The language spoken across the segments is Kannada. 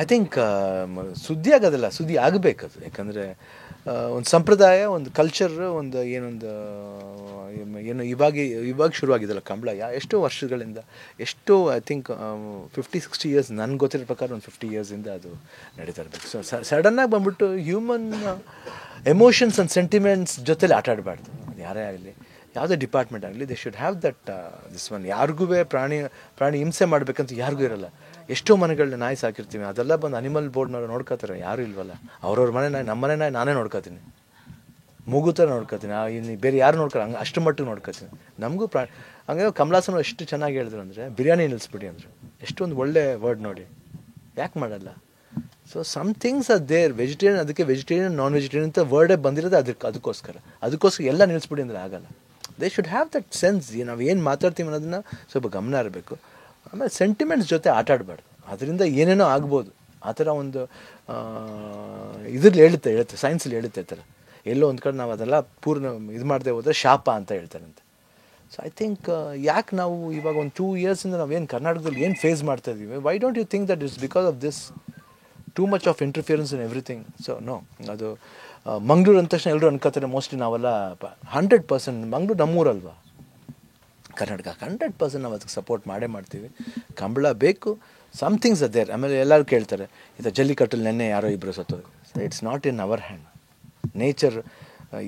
ಐ ಥಿಂಕ್ ಸುದ್ದಿ ಆಗೋದಲ್ಲ, ಸುದ್ದಿ ಆಗಬೇಕದು. ಯಾಕಂದರೆ ಒಂದು ಸಂಪ್ರದಾಯ, ಒಂದು ಕಲ್ಚರ್, ಒಂದು ಏನೊಂದು ಏನು ಇವಾಗ ಶುರುವಾಗಿದೆಯಲ್ಲ ಕಂಬಳ, ಎಷ್ಟೋ ವರ್ಷಗಳಿಂದ, ಎಷ್ಟೋ ಐ ಥಿಂಕ್ 50-60 ಇಯರ್ಸ್, ನನಗೆ ಗೊತ್ತಿರೋ ಪ್ರಕಾರ ಒಂದು 50 ಇಯರ್ಸಿಂದ ಅದು ನಡೀತಾ ಇರಬೇಕು. ಸೊ ಸಡನ್ನಾಗಿ ಬಂದ್ಬಿಟ್ಟು ಹ್ಯೂಮನ್ ಎಮೋಷನ್ಸ್ ಆ್ಯಂಡ್ ಸೆಂಟಿಮೆಂಟ್ಸ್ ಜೊತೆಲಿ ಆಟ ಆಡಬಾರ್ದು. ಅದು ಯಾರೇ ಆಗಲಿ, ಯಾವುದೇ ಡಿಪಾರ್ಟ್ಮೆಂಟ್ ಆಗಲಿ, they should have that this one. ಯಾರಿಗೂ ಪ್ರಾಣಿ ಹಿಂಸೆ ಮಾಡಬೇಕಂತ ಯಾರಿಗೂ ಇರೋಲ್ಲ. ಎಷ್ಟೋ ಮನೆಗಳನ್ನ ನಾಯಿ ಸಾಕಿರ್ತೀವಿ, ಅದೆಲ್ಲ ಬಂದು ಅನಿಮಲ್ ಬೋರ್ಡ್ನವ್ರು ನೋಡ್ಕೋತಾರೆ, ಯಾರೂ ಇಲ್ವಲ್ಲ. ಅವ್ರವ್ರ ಮನೆ ನಾಯಿ, ನಮ್ಮ ಮನೆ ನಾಯಿ ನಾನೇ ನೋಡ್ಕೋತೀನಿ, ಮಗು ಥರ ನೋಡ್ಕೋತೀನಿ. ಇನ್ನು ಬೇರೆ ಯಾರು ನೋಡ್ಕೊಳ್ಳೋ, ಹಂಗೆ ಅಷ್ಟು ಮಟ್ಟಿಗೆ ನೋಡ್ಕೋತೀನಿ. ನಮಗೂ ಹಂಗೆ ಕಮಲಾಸನ ಎಷ್ಟು ಚೆನ್ನಾಗಿ ಹೇಳಿದ್ರು ಅಂದರೆ, ಬಿರಿಯಾನಿ ನಿಲ್ಲಿಸ್ಬಿಡಿ ಅಂದರು. ಎಷ್ಟೊಂದು ಒಳ್ಳೆ ವರ್ಡ್ ನೋಡಿ, ಯಾಕೆ ಮಾಡಲ್ಲ? So some things are there. Vegetarian, ಅದಕ್ಕೆ ವೆಜಿಟೇರಿಯನ್ ನಾನ್ ವೆಜಿಟೇರಿಯನ್ ಅಂತ ವರ್ಡೇ ಬಂದಿರೋದು ಅದಕ್ಕೋಸ್ಕರ ಎಲ್ಲ ನಿಲ್ಲಿಸ್ಬಿಡಿ ಅಂದರೆ ಆಗಲ್ಲ. They should have that sense. ನಾವು ಏನು ಮಾತಾಡ್ತೀವಿ ಅನ್ನೋದನ್ನ ಸ್ವಲ್ಪ ಗಮನ ಇರಬೇಕು. ಆಮೇಲೆ ಸೆಂಟಿಮೆಂಟ್ಸ್ ಜೊತೆ ಆಟ ಆಡಬಾರ್ದು. ಅದರಿಂದ ಏನೇನೋ ಆಗ್ಬೋದು. ಆ ಥರ ಒಂದು ಇದ್ರಲ್ಲಿ ಹೇಳುತ್ತೆ ಸೈನ್ಸಲ್ಲಿ ಹೇಳುತ್ತೆ ಈ ಥರ. ಎಲ್ಲೋ ಒಂದು ಕಡೆ ನಾವು ಅದೆಲ್ಲ ಪೂರ್ಣ ಇದು ಮಾಡದೆ ಹೋದರೆ ಶಾಪ ಅಂತ ಹೇಳ್ತಾರಂತೆ. ಸೊ ಐ ಥಿಂಕ್ ಯಾಕೆ ನಾವು ಇವಾಗ ಒಂದು 2 ಇಯರ್ಸಿಂದ ನಾವೇನು ಕರ್ನಾಟಕದಲ್ಲಿ ಏನು ಫೇಸ್ ಮಾಡ್ತಾ ಇದ್ದೀವಿ, why don't you think that it's because of this too much of interference in everything? So no, ಅದು ಮಂಗಳೂರು ಅಂದ ತಕ್ಷಣ ಎಲ್ಲರೂ ಅನ್ಕೋತಾರೆ ಮೋಸ್ಟ್ಲಿ ನಾವೆಲ್ಲ 100% ಮಂಗಳೂರು ನಮ್ಮೂರಲ್ವಾ, ಕರ್ನಾಟಕ 100% ನಾವು ಅದಕ್ಕೆ ಸಪೋರ್ಟ್ ಮಾಡೇ ಮಾಡ್ತೀವಿ. ಕಂಬಳ ಬೇಕು, ಸಮ್ಥಿಂಗ್ಸ್ ಅ ದೇರ್. ಆಮೇಲೆ ಎಲ್ಲರೂ ಕೇಳ್ತಾರೆ, ಇದು ಜಲ್ಲಿಕಟ್ಟಲ್ಲಿ ನೆನ್ನೆ ಯಾರೋ ಇಬ್ಬರು ಸತ್ತೋದು. It's not in our hand. Nature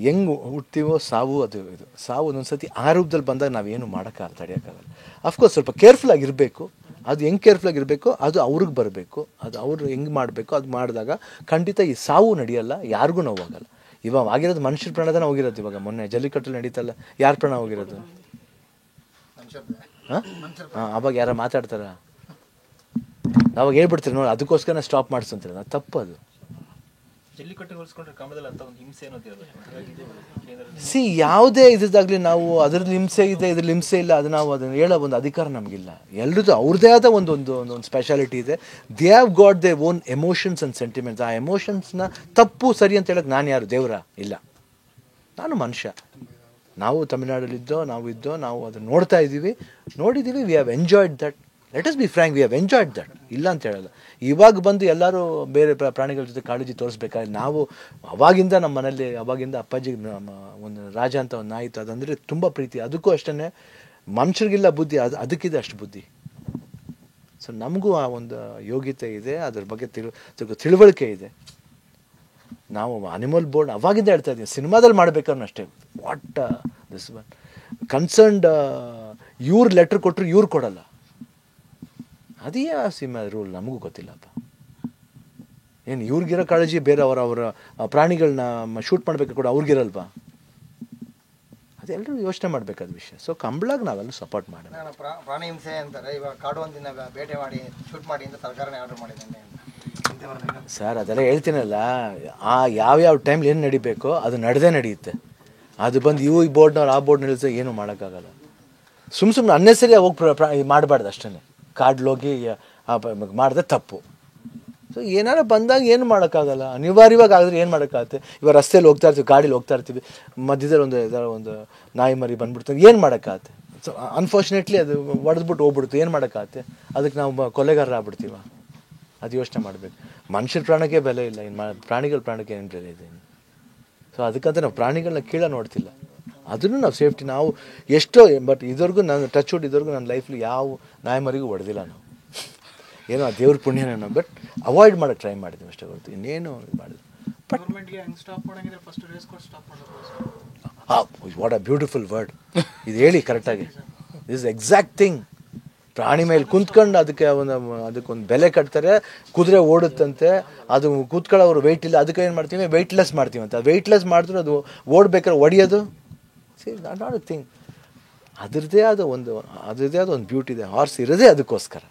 ಹೆಂಗೆ ಹುಡ್ತೀವೋ ಸಾವು ಅದು ಇದು. ಸಾವು ಒಂದೊಂದು ಸತಿ ಆ ರೂಪದಲ್ಲಿ ಬಂದಾಗ ನಾವೇನು ಮಾಡೋಕ್ಕಾಗಲ್ಲ, ತಡೆಯೋಕ್ಕಾಗಲ್ಲ. ಅಫ್ಕೋರ್ಸ್ ಸ್ವಲ್ಪ ಕೇರ್ಫುಲ್ಲಾಗಿರಬೇಕು. ಅದು ಹೆಂಗೆ ಕೇರ್ಫುಲ್ಲಾಗಿರಬೇಕು, ಅದು ಅವ್ರಿಗೆ ಬರಬೇಕು. ಅದು ಅವರು ಹೆಂಗೆ ಮಾಡಬೇಕು, ಅದು ಮಾಡಿದಾಗ ಖಂಡಿತ ಈ ಸಾವು ನಡೆಯಲ್ಲ, ಯಾರಿಗೂ ನೋವಾಗಲ್ಲ. ಇವಾಗ ಆಗಿರೋದು ಮನುಷ್ಯರ ಪ್ರಾಣದಾನ ಹೋಗಿರೋದು. ಇವಾಗ ಮೊನ್ನೆ ಜಲ್ಲಿಕಟ್ಟಲ್ಲಿ ನಡೀತಲ್ಲ, ಯಾರ ಪ್ರಾಣ ಹೋಗಿರೋದು? ಹಾಂ, ಅವಾಗ ಯಾರು ಮಾತಾಡ್ತಾರ? ಅವಾಗ ಹೇಳ್ಬಿಡ್ತೀರಿ ನೋಡಿ, ಅದಕ್ಕೋಸ್ಕರ ಸ್ಟಾಪ್ ಮಾಡಿಸ್ತಂತಾರೆ. ಅದು ತಪ್ಪು. ಅದು ಸಿ ಯಾವುದೇ ಇದಾಗಲಿ, ನಾವು ಅದ್ರಲ್ಲಿ ಹಿಂಸೆ ಇದೆ, ಇದ್ರಲ್ಲಿ ಹಿಂಸೆ ಇಲ್ಲ, ಅದು ನಾವು ಅದನ್ನು ಹೇಳೋ ಒಂದು ಅಧಿಕಾರ ನಮಗಿಲ್ಲ. ಎಲ್ರದ್ದು ಅವ್ರದ್ದೇ ಆದ ಒಂದು ಸ್ಪೆಷಾಲಿಟಿ ಇದೆ. They have got they own emotions and sentiments. ಆ ಎಮೋಷನ್ಸ್ನ ತಪ್ಪು ಸರಿ ಅಂತ ಹೇಳೋಕ್ಕೆ ನಾನು ಯಾರು ದೇವರ? ಇಲ್ಲ, ನಾನು ಮನುಷ್ಯ. ನಾವು ತಮಿಳ್ನಾಡಲ್ಲಿದ್ದೋ, ನಾವು ಅದನ್ನು ನೋಡಿದ್ದೀವಿ. We have enjoyed that. Let us be frank, we have enjoyed that. ಇಲ್ಲ ಅಂತ ಹೇಳಲ್ಲ. ಇವಾಗ ಬಂದು ಎಲ್ಲರೂ ಬೇರೆ ಪ್ರಾಣಿಗಳ ಜೊತೆ ಕಾಳಜಿ ತೋರಿಸ್ಬೇಕಾದ್ರೆ, ನಾವು ಅವಾಗಿಂದ ನಮ್ಮ ಮನೇಲಿ ಅವಾಗಿಂದ ಅಪ್ಪಾಜಿ ಒಂದು ರಾಜ ಅಂತ ಒಂದು ನಾಯಿತ್ತು, ಅದಂದರೆ ತುಂಬ ಪ್ರೀತಿ. ಅದಕ್ಕೂ ಅಷ್ಟೇ, ಮನುಷ್ಯರಿಗಿಲ್ಲ ಬುದ್ಧಿ, ಅದಕ್ಕಿದೆ ಅಷ್ಟು ಬುದ್ಧಿ. ಸೊ ನಮಗೂ ಆ ಒಂದು ಯೋಗ್ಯತೆ ಇದೆ, ಅದ್ರ ಬಗ್ಗೆ ತಿಳುವಳಿಕೆ ಇದೆ. ನಾವು ಅನಿಮಲ್ ಬೋರ್ಡ್ ಅವಾಗಿಂದ ಹೇಳ್ತಾ ಇದ್ದೀವಿ, ಸಿನಿಮಾದಲ್ಲಿ ಮಾಡ್ಬೇಕಾದ್ರೆ ಅಷ್ಟೇ. ವಾಟ್ ದಿಸ್ ಒನ್ ಕನ್ಸರ್ನ್ಡ್, ಇವ್ರು ಲೆಟ್ರ್ ಕೊಟ್ಟರು ಇವ್ರು ಕೊಡಲ್ಲ. ಅದೇ ಸಿನಿಮಾ ರೂಲ್ ನಮಗೂ ಗೊತ್ತಿಲ್ಲಪ್ಪ. ಏನು ಇವ್ರಿಗಿರೋ ಕಾಳಜಿ ಬೇರೆ ಅವರ ಪ್ರಾಣಿಗಳನ್ನ ಶೂಟ್ ಮಾಡಬೇಕು ಕೂಡ ಅವ್ರಿಗಿರಲ್ವಾ? ಅದೆಲ್ಲರೂ ಯೋಚನೆ ಮಾಡಬೇಕಾದ ವಿಷಯ. ಸೊ ಕಂಬಳಾಗ ನಾವೆಲ್ಲ ಸಪೋರ್ಟ್ ಮಾಡೋಣ. ಪ್ರಾಣಿ ಹಿಂಸೆ ಅಂತಾರೆ, ಇವಾಗ ಕಾಡು ಒಂದಿನ ಬೇಟೆ ಮಾಡಿ ಶೂಟ್ ಮಾಡಿ ಅಂತ ಸರ್ಕಾರನೇ ಆರ್ಡರ್ ಮಾಡಿದ್ದೇನೆ ಸರ್. ಅದೆಲ್ಲ ಹೇಳ್ತೀನಲ್ಲ, ಆ ಯಾವ್ಯಾವ ಟೈಮ್ಲಿ ಏನು ನಡಿಬೇಕೋ ಅದು ನಡೆಯುತ್ತೆ. ಅದು ಬಂದು ಈ ಬೋರ್ಡ್ನವ್ರು ಆ ಬೋರ್ಡ್ ನಿಲ್ಲಿಸ ಏನು ಮಾಡೋಕ್ಕಾಗಲ್ಲ. ಸುಮ್ಮನೆ ಅನ್ನೆಸರಿ ಹೋಗಿ ಮಾಡಬಾರ್ದು ಅಷ್ಟೇ. ಕಾಡ್ಲೋಗಿ ಮಾಡಿದ್ರೆ ತಪ್ಪು. ಸೊ ಏನಾರು ಬಂದಾಗ ಏನು ಮಾಡೋಕ್ಕಾಗಲ್ಲ, ಅನಿವಾರ್ಯವಾಗಿ ಆಗಿದ್ರೆ ಏನು ಮಾಡೋಕ್ಕಾಗುತ್ತೆ? ಇವಾಗ ರಸ್ತೆಯಲ್ಲಿ ಹೋಗ್ತಾ ಇರ್ತೀವಿ, ಗಾಡೀಲಿ ಹೋಗ್ತಾ ಇರ್ತೀವಿ, ಮಧ್ಯದಲ್ಲಿ ಒಂದು ನಾಯಿ ಮರಿ ಬಂದ್ಬಿಡ್ತೀವಿ, ಏನು ಮಾಡೋಕ್ಕಾಗುತ್ತೆ? ಸೊ ಅನ್ಫಾರ್ಚುನೇಟ್ಲಿ ಅದು ಹೊಡೆದ್ಬಿಟ್ಟು ಹೋಗ್ಬಿಡ್ತು, ಏನು ಮಾಡೋಕ್ಕಾಗುತ್ತೆ? ಅದಕ್ಕೆ ನಾವು ಕೊಲೆಗಾರರಾಗ್ಬಿಡ್ತೀವ? ಅದು ಯೋಚನೆ ಮಾಡಬೇಕು. ಮನುಷ್ಯರ ಪ್ರಾಣಕ್ಕೆ ಬೆಲೆ ಇಲ್ಲ, ಇನ್ನು ಪ್ರಾಣಿಗಳ ಪ್ರಾಣಕ್ಕೆ ಏನು ಬೆಲೆ ಇದೆ? ಸೊ ಅದಕ್ಕಂತ ನಾವು ಪ್ರಾಣಿಗಳನ್ನ ಕೀಳ ನೋಡ್ತಿಲ್ಲ, ಅದನ್ನು ನಾವು ಸೇಫ್ಟಿ ನಾವು ಎಷ್ಟೋ. ಬಟ್ ಇದುವರೆಗೂ ನಾನು ಟಚ್ ವುಡ್, ಇದುವರೆಗೂ ನನ್ನ ಲೈಫ್ಲಿ ಯಾವ ನಾಯಿ ಮರಿಗೂ ಹೊಡೆದಿಲ್ಲ ನಾವು. ಏನೋ ಆ ದೇವ್ರ ಪುಣ್ಯನ, ಬಟ್ ಅವಾಯ್ಡ್ ಮಾಡೋಕ್ಕೆ ಟ್ರೈ ಮಾಡಿದ್ವಿ ಅಷ್ಟೇ ಹೊರತು ಇನ್ನೇನು ಮಾಡಿದ್ವಿ. But what a beautiful word ಇದು. ಹೇಳಿ ಕರೆಕ್ಟಾಗಿ, ದಿಸ್ ಎಕ್ಸಾಕ್ಟ್ ಥಿಂಗ್. ಪ್ರಾಣಿ ಮೇಲೆ ಕುಂತ್ಕೊಂಡು ಅದಕ್ಕೊಂದು ಬೆಲೆ ಕಟ್ತಾರೆ. ಕುದುರೆ ಓಡುತ್ತಂತೆ, ಅದು ಕೂತ್ಕೊಳ್ಳೋರು ವೆಯ್ಟ್ ಇಲ್ಲ, ಅದಕ್ಕೆ ಏನು ಮಾಡ್ತೀವಿ, ವೆಯ್ಟ್ಲೆಸ್ ಮಾಡ್ತೀವಿ ಅಂತ. ವೆಯ್ಟ್ಲೆಸ್ ಮಾಡಿದ್ರೆ ಅದು ಓಡ್ಬೇಕಾದ್ರೆ ಹೊಡಿಯೋದು, ಸಿ ನಾಟ್ ಅ ಥಿಂಗ್. ಅದರದ್ದೇ ಆದ ಒಂದು ಬ್ಯೂಟಿ ಇದೆ. ಹಾರ್ಸ್ ಇರೋದೇ ಅದಕ್ಕೋಸ್ಕರ.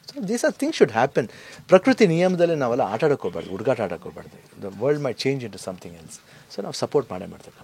So these are things should happen. ಪ್ರಕೃತಿ ನಿಯಮದಲ್ಲಿ ನಾವೆಲ್ಲ ಆಟ ಆಡೋಕ್ಕೋಗ್ಬಾರ್ದು, ಹುಡುಗಾಟ ಆಡೋಕ್ಕೋಗ್ಬಾರ್ದು. The world may change into something else. So ನಾವು ಸಪೋರ್ಟ್ ಮಾಡೇ ಮಾಡ್ತೇವೆ.